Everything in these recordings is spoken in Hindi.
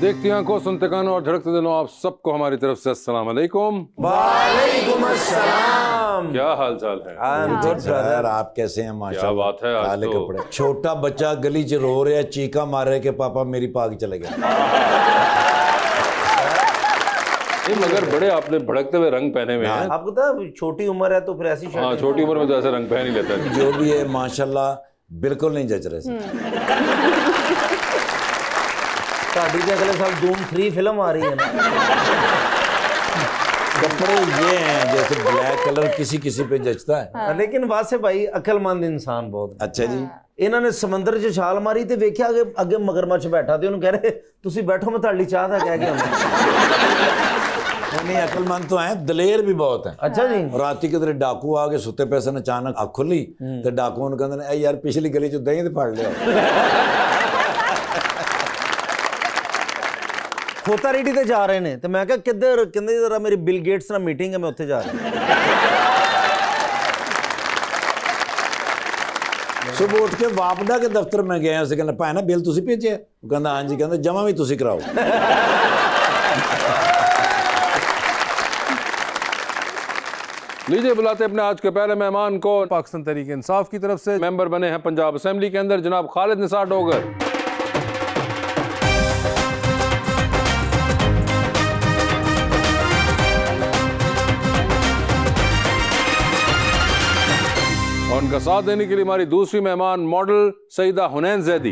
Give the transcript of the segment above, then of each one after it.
देखती आंखों, सुनते कानों और झड़कते दिलों, आप सबको हमारी तरफ से अस्सलाम वालेकुम। वालेकुम अस्सलाम। क्या हाल चाल है? ब्रदर आप कैसे हैं? माशाल्लाह, क्या बात है, आज काले तो कपड़े। छोटा बच्चा गली च रो रहा है, चीका मार रहे कि पापा मेरी पाग चले गया। मगर बड़े आपने भड़कते हुए रंग पहने हुए हैं। आपको तो छोटी उम्र है तो फिर ऐसी हाँ, छोटी उम्र में तो ऐसे रंग पहन ही लेता है। जो भी है माशाल्लाह बिल्कुल नहीं जच रहे। अगले साल धूम 3 फिल्म आ रही है ना। कपड़े ये हैं जैसे ब्लैक कलर किसी किसी पे जचता है। हाँ। लेकिन वासे भाई अकलमंद इंसान बहुत। अच्छा जी। इन्होंने समंदर च छाल मारी तो वेख्या अगे अगे मगरमच्छ बैठा थे, कह रहे तुसी बैठो मैं ताड़ी चाह था कह गया। नहीं अकलमंद तो हैं, दलेर भी बहुत हैं। अच्छा जी। राती किधरे डाकू आ गए सुते पैसे ने अचानक अख खुली तो डाकू ने कहते यार पिछली गली चो दही तो फड़ लिया। खोता रेडी ते जा रहे ने तो मैं कहा किधर, कहंदे जरा मेरी बिल गेट्स नाल मीटिंग है मैं उत्थे जा रहा हूं। सुबह उठ के वापडा के दफ्तर में गए, उसे कहना भाई ना बिल तुसी भेजे? कहंदा हां जी। कहंदा जमा भी तुसी कराओ। लीजिए बुलाते अपने आज के पहले मेहमान को। पाकिस्तान तहरीक इंसाफ की तरफ से मेंबर बने हैं पंजाब असेंबली के अंदर जनाब खालिद निसार डोगर। और उनका साथ देने के लिए हमारी दूसरी मेहमान model Saeeda Hunain Zaidi.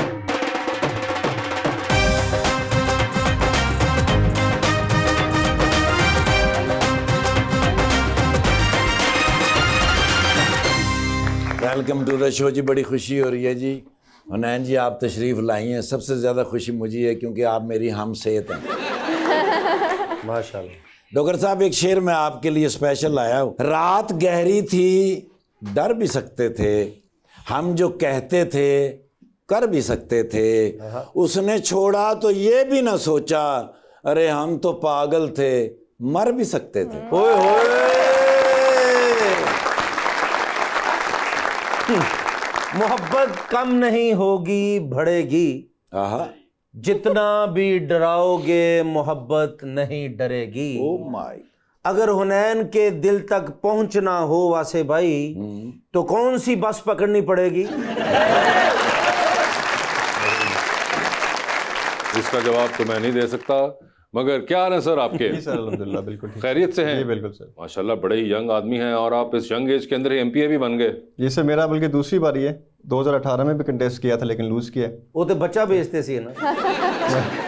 Welcome to the show जी, बड़ी खुशी हो रही है जी। हुनैन जी आप तशरीफ़ लाई हैं, सबसे ज़्यादा खुशी मुझे है क्योंकि आप मेरी हम सेहत हैं। माशाल्लाह। डॉक्टर साहब एक शेर मैं आपके लिए स्पेशल लाया हूँ। रात गहरी थी डर भी सकते थे, हम जो कहते थे कर भी सकते थे, उसने छोड़ा तो ये भी ना सोचा, अरे हम तो पागल थे मर भी सकते थे। ओए होए। मोहब्बत कम नहीं होगी बढ़ेगी, जितना भी डराओगे मोहब्बत नहीं डरेगी। Oh my. अगर हुनैन के दिल तक पहुंचना हो वासे भाई तो कौन सी बस पकड़नी पड़ेगी? इसका जवाब तो मैं नहीं दे सकता, मगर क्या हाल है सर आपके? जी सर अल्हम्दुलिल्लाह बिल्कुल ठीक। खैरियत से हैं? जी बिल्कुल सर। माशाल्लाह बड़े ही यंग आदमी हैं और आप इस यंग एज के अंदर एमपीए भी बन गए। जी सर मेरा बल्कि दूसरी बारी है, 2018 में भी कंटेस्ट किया था लेकिन लूज किया। वो तो बच्चा बेचते सी है ना।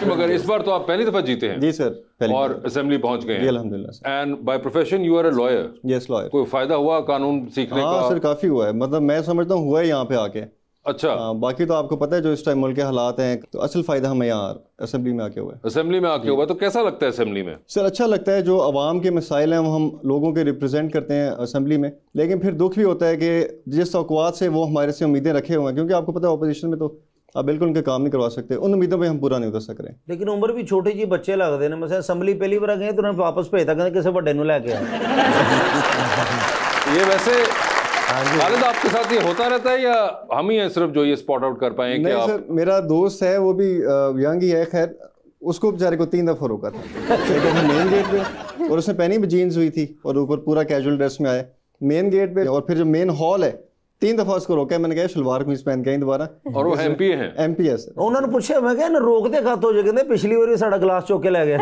मगर इस बार तो आप पहली दफा जीते हैं। जी सर और असेंबली पहुंच गए हैं। अल्हम्दुलिल्लाह। And by profession you are a lawyer? Yes lawyer. कोई फायदा हुआ कानून सीखने का? हाँ सर काफी हुआ है, मतलब मैं समझता हूँ हुआ है यहाँ पे आके। अच्छा। बाकी तो आपको पता है जो इस टाइम मुल्क के हालात हैं, तो असल फायदा हमें यहाँ असेंबली में आके हुआ है। असेंबली में आके हुआ तो कैसा लगता है असेंबली में? सर अच्छा लगता है, जो आवाम के मसाइल हैं वो हम लोगों के रिप्रेजेंट करते हैं असेंबली में, लेकिन फिर दुख भी होता है कि जिस तवक्कुआत से वो हमारे से उम्मीदें रखे हुए हैं, क्योंकि आपको पता है अपोजिशन में तो आप बिल्कुल उनके काम नहीं करवा सकते, उन उम्मीदों पे हम पूरा नहीं उतर सक रहे। लेकिन उम्र भी छोटी जी बच्चे लगते हैं, मतलब असेंबली पहली बार गए तो उन्होंने वापस भेजा, कहते किसी बड़े नूं लेके आए। ये वैसे खालिद आपके साथ ये होता रहता है या हम ही हैं सिर्फ जो ये स्पॉट आउट कर पाए? नहीं आप... सर मेरा दोस्त है वो भी यंग ही है, खैर उसको बेचारे को 3 दफ़ा रोका था मेन गेट पे, और उसने पहनी भी जीन्स हुई थी और ऊपर पूरा कैजुअल ड्रेस में आया मेन गेट पे, और फिर जो मेन हॉल है 3 दफ़ा उसको रोका। मैंने कहा शलवार कमीज पहन के आई दोबारा। और वो एमपी हैं? एमपी है सर। उन्होंने पूछा, मैं क्या रोकते खत हो जाए, पिछली बार साड़ा गिलास चौक के ले गया।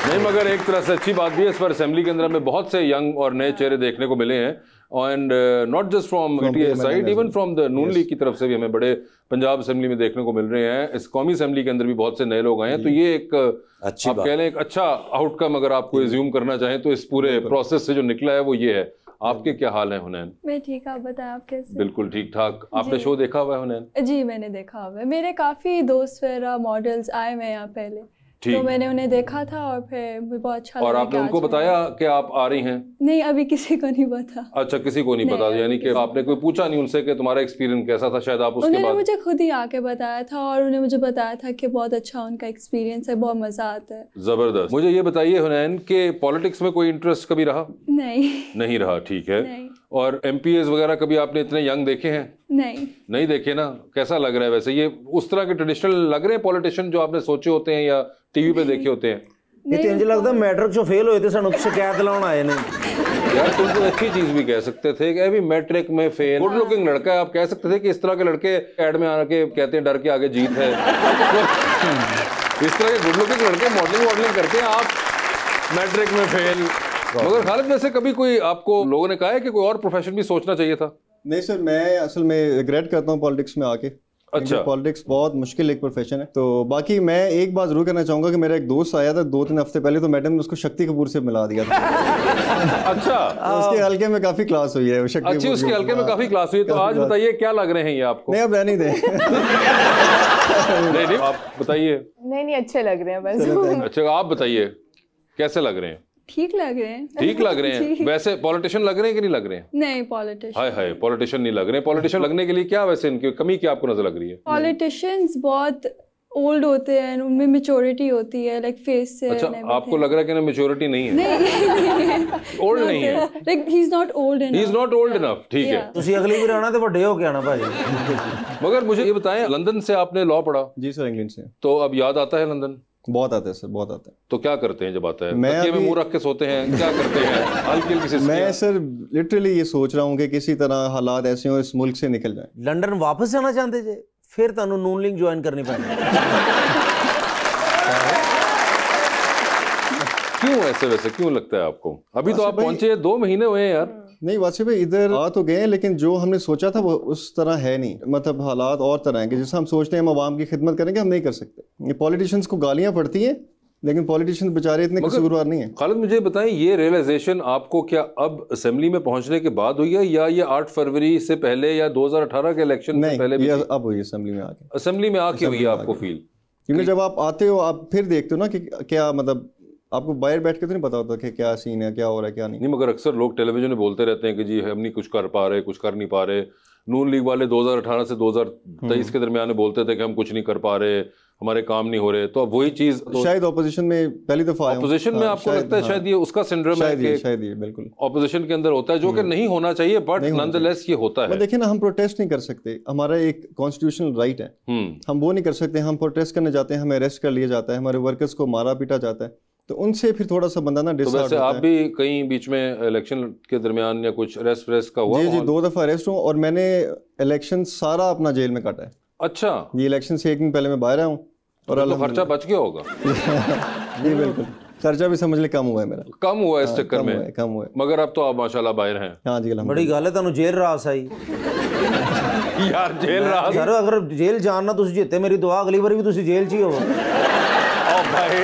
नहीं मगर एक तरह से अच्छी बात भी है, इस बार असेंबली के अंदर हमें बहुत से यंग और नए चेहरे देखने को मिले हैं, and not just from PTI side, even from the Noon league की तरफ से भी हमें बड़े पंजाब असेंबली में देखने को मिल रहे हैं। इस कौमी असेंबली के अंदर भी बहुत से नए लोग आए हैं, तो ये एक अच्छी आप कह लें एक अच्छा आउटकम अगर आपको एज्यूम करना चाहें तो इस पूरे प्रोसेस से जो निकला है वो ये है। आपके क्या हाल है हुनैन? मैं ठीक, आप बताएं आप कैसे? बिल्कुल ठीक ठाक। आपने शो देखा हुआ है हुनैन? जी मैंने देखा हुआ है, मेरे काफ़ी दोस्त वगैरह मॉडल्स आए हुए यहाँ पहले, तो मैंने उन्हें देखा था और फिर भी बहुत अच्छा लगा। और आपने उनको बताया कि आप आ रही हैं? नहीं अभी किसी को नहीं पता। अच्छा किसी को नहीं पता, यानी कि आपने कोई पूछा नहीं उनसे कि तुम्हारा एक्सपीरियंस कैसा था? शायद आप उसके बाद मुझे खुद ही आके बताया था और उन्हें मुझे बताया था कि बहुत अच्छा उनका एक्सपीरियंस है, बहुत मजा आता है। जबरदस्त। मुझे ये बताइए हुनैन के पॉलिटिक्स में कोई इंटरेस्ट कभी रहा? नहीं रहा। ठीक है। और MPs वगैरह कभी आपने इतने यंग देखे हैं? नहीं देखे ना। कैसा लग रहा है वैसे? ये उस तरह के ट्रेडिशनल लग रहे हैं पॉलिटिशियन जो आपने सोचे होते हैं या टीवी पे देखे होते हैं? ये तो इंज लगता मैट्रिक चो फेल हुए थे, सानू शिकायत लाउण आए ने। यार तुम तो अच्छी चीज भी कह सकते थे कि अभी मैट्रिक में फेल, गुड लुकिंग लड़का है, आप कह सकते थे कि इस तरह के लड़के एड में आके कहते हैं डर के आगे जीत है। इस तरह के गुड लुकिंग लड़के मॉडलिंग करते हैं, आप मैट्रिक में फेल। मगर खालिद वैसे कभी कोई आपको लोगों ने कहा है कि कोई और प्रोफेशन भी सोचना चाहिए था? नहीं सर, मैं असल में रिग्रेट करता हूँ पॉलिटिक्स में आके। अच्छा, पॉलिटिक्स बहुत मुश्किल एक प्रोफेशन है। तो बाकी मैं एक बात जरूर करना चाहूंगा कि मेरा एक दोस्त आया था 2-3 हफ्ते पहले, तो मैडम ने उसको शक्ति कपूर से मिला दिया था। अच्छा, उसके हल्के में काफी क्लास हुई है। अच्छी, उसके हल्के में काफी क्लास हुई है। तो आज बताइए क्या लग रहे हैं ये आपको? नहीं, अब रहने दें। नहीं आप बताइए। नहीं अच्छे लग रहे हैं बस। अच्छा, आप बताइए कैसे लग रहे हैं? ठीक लग रहे हैं। ठीक लग रहे हैं। वैसे पॉलिटिशियन लग रहे हैं कि नहीं लग रहे हैं? नहीं, पॉलिटिशियन। हाय पॉलिटिशियन नहीं लग रहे हैं। पॉलिटिशियन लगने के लिए क्या वैसे इनकी कमी क्या आपको नजर लग रही है? पॉलिटिशियंस बहुत ओल्ड होते हैं, उनमें मैच्योरिटी होती है, लाइक फेस से। अच्छा, आपको लग रहा है कि ना मैच्योरिटी नहीं है? नहीं ओल्ड नहीं है, like he is not old enough. He is not old enough. ठीक है, ਤੁਸੀਂ ਅਗਲੀ ਵਾਰ ਆਣਾ ਤੇ ਵੱਡੇ ਹੋ ਕੇ आना भाई। मगर मुझे ये बताएं, लंदन से आपने लॉ पढ़ा? जी सर, इंग्लैंड से। तो अब याद आता है लंदन? बहुत आता है सर, बहुत आता है। तो क्या करते हैं जब आता है? मैं में मुंह रख के सोते हैं, क्या करते हैं? हल्की हल्की सी मैं सर लिटरली ये सोच रहा हूँ कि किसी तरह हालात ऐसे हो इस मुल्क से निकल जाए। लंदन वापस जाना चाहते जे? फिर ਤੁਹਾਨੂੰ ਨੂਨ ਲਿੰਕ ज्वाइन करनी पैनी। क्यों ऐसे वैसे क्यों लगता है आपको? अभी तो आप पहुंचे 2 महीने हुए हैं यार। नहीं वासिफ भाई, इधर आ तो गए हैं, लेकिन जो हमने सोचा था वो उस तरह है नहीं। मतलब हालात और तरह हैं कि जैसे हम सोचते हैं हम आवाम की खिदमत करेंगे, हम नहीं कर सकते। ये पॉलिटिशियंस को गालियां पड़ती हैं, लेकिन पॉलिटिशियंस बेचारे इतने कसूरवार नहीं है। खालिद मुझे बताएं, ये रियलाइजेशन आपको क्या अब असेंबली में पहुंचने के बाद हुई है या ये 8 फरवरी से पहले या 2018 के इलेक्शन से पहले? ये अब हुई असेंबली में आके। असेंबली में आके हुई है आपको फील? क्योंकि जब आप आते हो आप फिर देखते हो ना कि क्या, मतलब आपको बाहर बैठ के तो नहीं पता होता कि क्या सीन है, क्या हो रहा है क्या नहीं। मगर अक्सर लोग टेलीविजन में बोलते रहते हैं कि जी हम नहीं कुछ कर पा रहे, कुछ कर नहीं पा रहे। नून लीग वाले 2018 से 2023 के दरमियान में बोलते थे कि हम कुछ नहीं कर पा रहे, हमारे काम नहीं हो रहे। तो अब वही चीज तो शायद ऑपोजिशन में पहली दफा आया हूं। ऑपोजिशन में आपको लगता है शायद ये उसका सिंड्रोम है कि शायद ये बिल्कुल ऑपोजिशन के अंदर होता है, जो कि नहीं होना चाहिए, बट नॉनदलेस ये होता है। देखिए ना, हम प्रोटेस्ट नहीं कर सकते, हमारा एक कॉन्स्टिट्यूशनल राइट है, हम वो नहीं कर सकते। हम प्रोटेस्ट करने जाते हैं, हमें अरेस्ट कर लिया जाता है, हमारे वर्कर्स को मारा पीटा जाता है, तो उनसे फिर थोड़ा सा बंदा ना डिसहार्ट होता है। आप भी कहीं बीच में इलेक्शन के दरमियान या कुछ अरेस्ट का हुआ? जी 2 दफा अरेस्ट हूँ, और मैंने इलेक्शन सारा अपना जेल में काटा है। अच्छा, ये इलेक्शन से 1 दिन पहले मैं बाहर आया हूँ, और तो खर्चा बच गया होगा? जी बिल्कुल, खर्चा भी समझ ले कम हुआ है मेरा। कम हुआ है इस चक्कर में? कम हुआ है, मगर अब तो आप माशाल्लाह बाहर हैं। हाँ जी, बड़ी गल है, ਤੁਹਾਨੂੰ जेल रास आई यार। जेल रास सर, अगर जेल जाना तुसी जिते मेरी दुआ, अगली बार भी तुसी जेल च ही होवो। ओ भाई